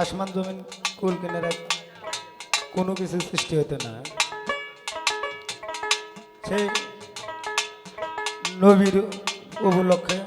আসমান জমিন কুল কিনারা কোনো কিছু সৃষ্টি হতো না, সেই নবীর উপলক্ষে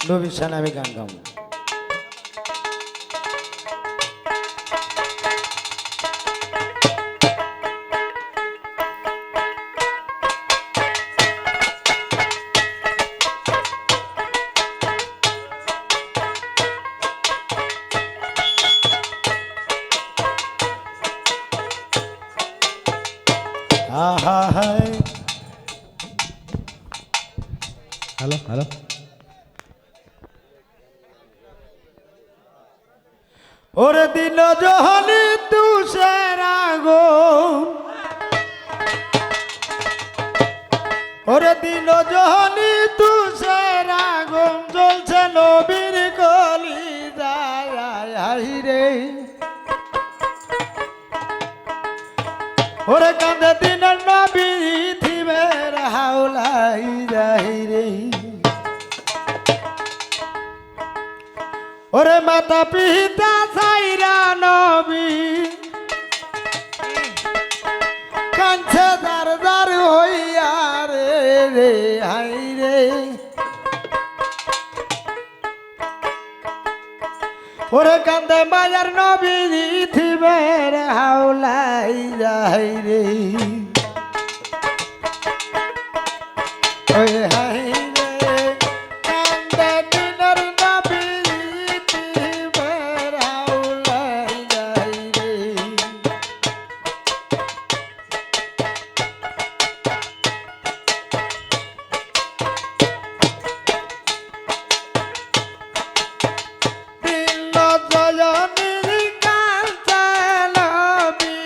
নবীর শানে আমি গান গাবো। আহা হায় হ্যালো হ্যালো ওরে দিল জহনি তুষের আগুন, ওরে দিল জহনি তুষের আগুন, জ্বলছে নবীর কলি যায় রে। ওরে কাঁদে দিনের নবী থিমের হাওলাই যাই রে। ওরে মাতা পিতা সাইরা নবী কাঁদছে দার দার হইয়া রে রে হাই রে। ওরে কান্দে মায়ার নবী থিমের হাওলাই যাই রে। ওই হাই রে কান্দে দিনের নবী থিমের হাওলাই যাই রে। দিল জয়নির কান্দে নবী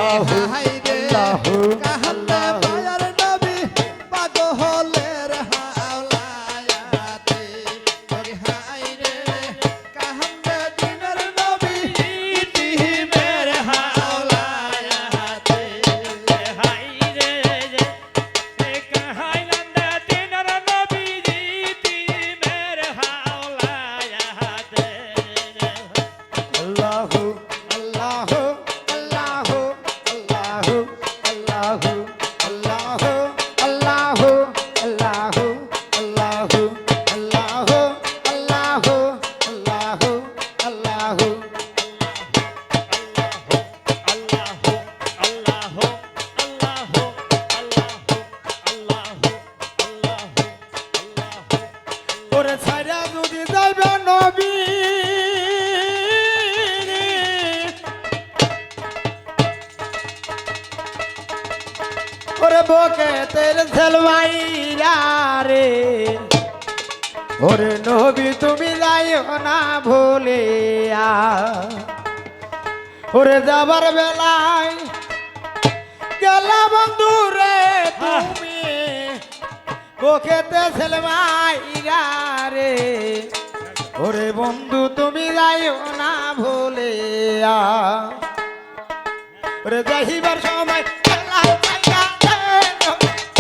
আল্লাহু হাই রে আল্লাহু কাহান্নে মায়ার নবী পাগলের হাওলায়াতে ওরে হাই রে কাহান্নে দিনের নবী ইতিমের হাওলায়াতে আল্লাহু আল্লাহু আল্লাহু আল্লাহু আল্লাহু আল্লাহু আল্লাহু আল্লাহু আল্লাহু আল্লাহু আল্লাহু আল্লাহু আল্লাহু ওরে ছাইরা যদি যাইবে নবী ওরে বকে তের সেলভাইরা রে ওরে নবী তুমি যাইও না ভুলিয়া ওরে যাবার বেলায় গেলা বন্ধু রে তুমি বকেতে সেলভাইরা রে ওরে বন্ধু তুমি যাইও না ভুলিয়া ওরে যাইবার সময় আল্লাহ চাইয়া দেন,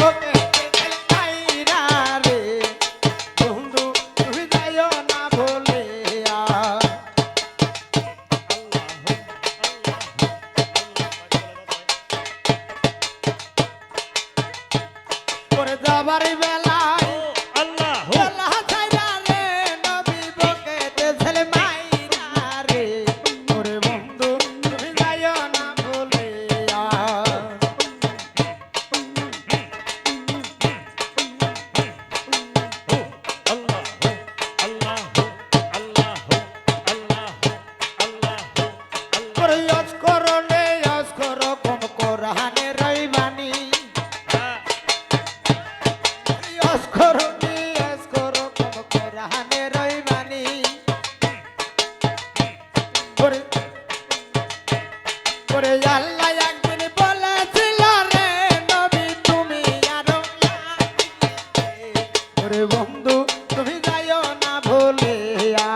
ওকে সেলভাইরা রে বন্ধু তুমি যাইও না ভুলিয়া ওরে যাবার বেলায় আল্লাহ চাইয়া রে নবী বকেতে সেলভাইরা রে ওরে বন্ধু তুমি যাইও না ভুলিয়া ওরে ইয়াজ করো নে ইয়াজ করো কোন কোরআনে রইবানি ইয়াজ করো নে ইয়াজ করো কোন কোরআনে রইবানি ওরে ওরে আল্লাহ একদিন বলেছিল রে নবী তুমি আরো ওরে বন্ধু তুমি যাইও না ভুলিয়া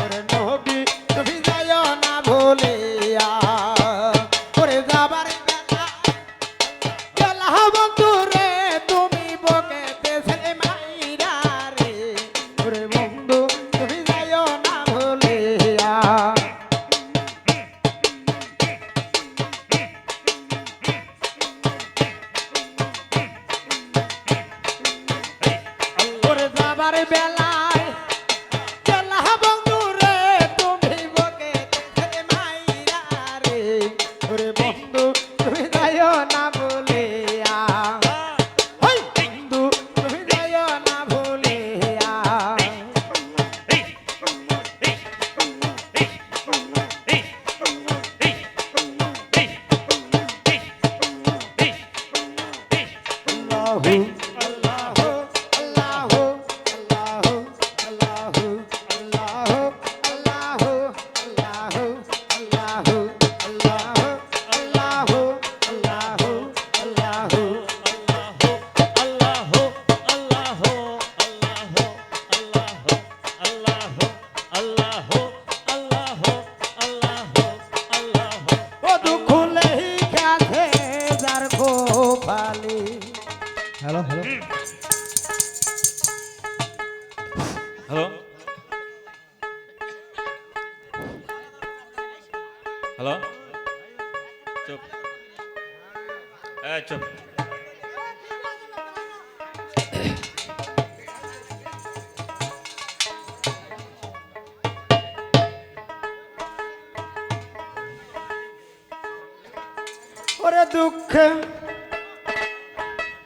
ওরে নবী তুমি যাইও না ভুলিয়া ওরে যাবার বেলা গেলা বন্ধু রে তুমি বকেতে সেলভাইরা রে ওরে বন্ধু তুমি যাইও না ভুলিয়া ওরে যাবার বেলায় গেলা বন্ধু রে তুমি বকেতে সেলভাইরা রে ওরে বন্ধু তুমি যাইও না ভুলিয়া ওই বন্ধু তুমি যাইও না ভুলিয়া আল্লাহু আল্লাহু আল্লাহু আল্লাহু আল্লাহু আল্লাহু আল্লাহু আল্লাহু আল্লাহু আল্লাহু আল্লাহু আল্লাহু ও দুখুলেই কাছে যার Gopali hello hello hello hello চুপ চুপ ওরে দুঃখে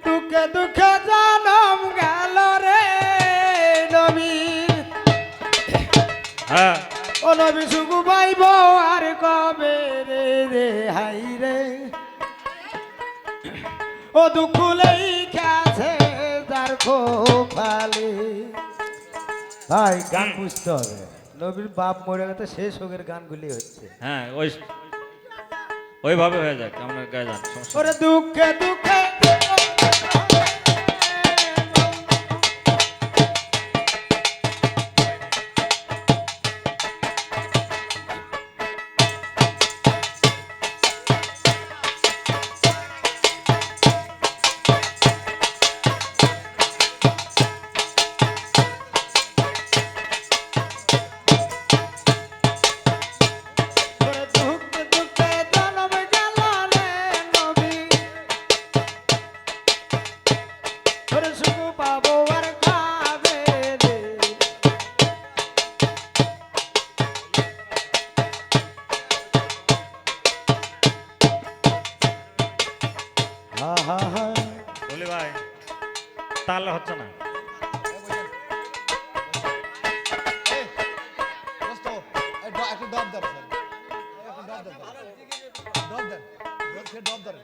দুঃখে দুঃখে জনম গেল রে নবী হ্যাঁ ও নবী সুগু পাইব আর কবে রে রে হাই রে ও দুঃখুলেই কাছে যার গোপালি ভাই গান বুঝতে হবে নবীর বাপ মরে গেছে সেই শোকের গানগুলি হচ্ছে হ্যাঁ ওই ওইভাবে হয়ে যাক, আমরা গায়ে যান, সমস্যা নেই। ওরে দুঃখে দুঃখে ওরে দুঃখে দুঃখে জনম গেল রে নবী ওরে সুখ পাবো আর খাবে রে হা হা হা বলি ভাই, তাহলে হচ্ছে না। দোস্ত একটু ডব দেন স্যার, একটু ডব দেন, ডব দেন।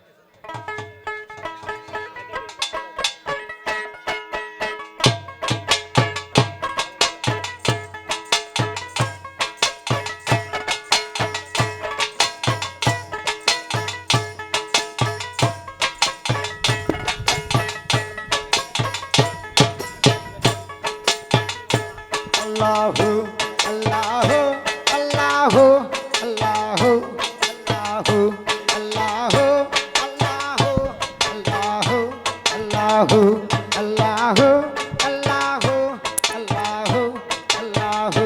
Allahu, Allahu, Allahu, Allahu, Allahu, Allahu, Allahu, Allahu, Allahu, Allahu, Allahu, Allahu, Allahu.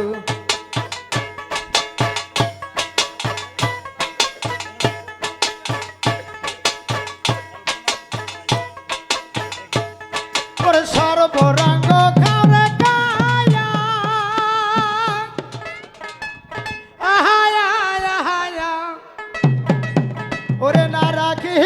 ওরে সর্বরঙ্গ খাবে কায়া আহায়া আহায়া ওরে না রাখি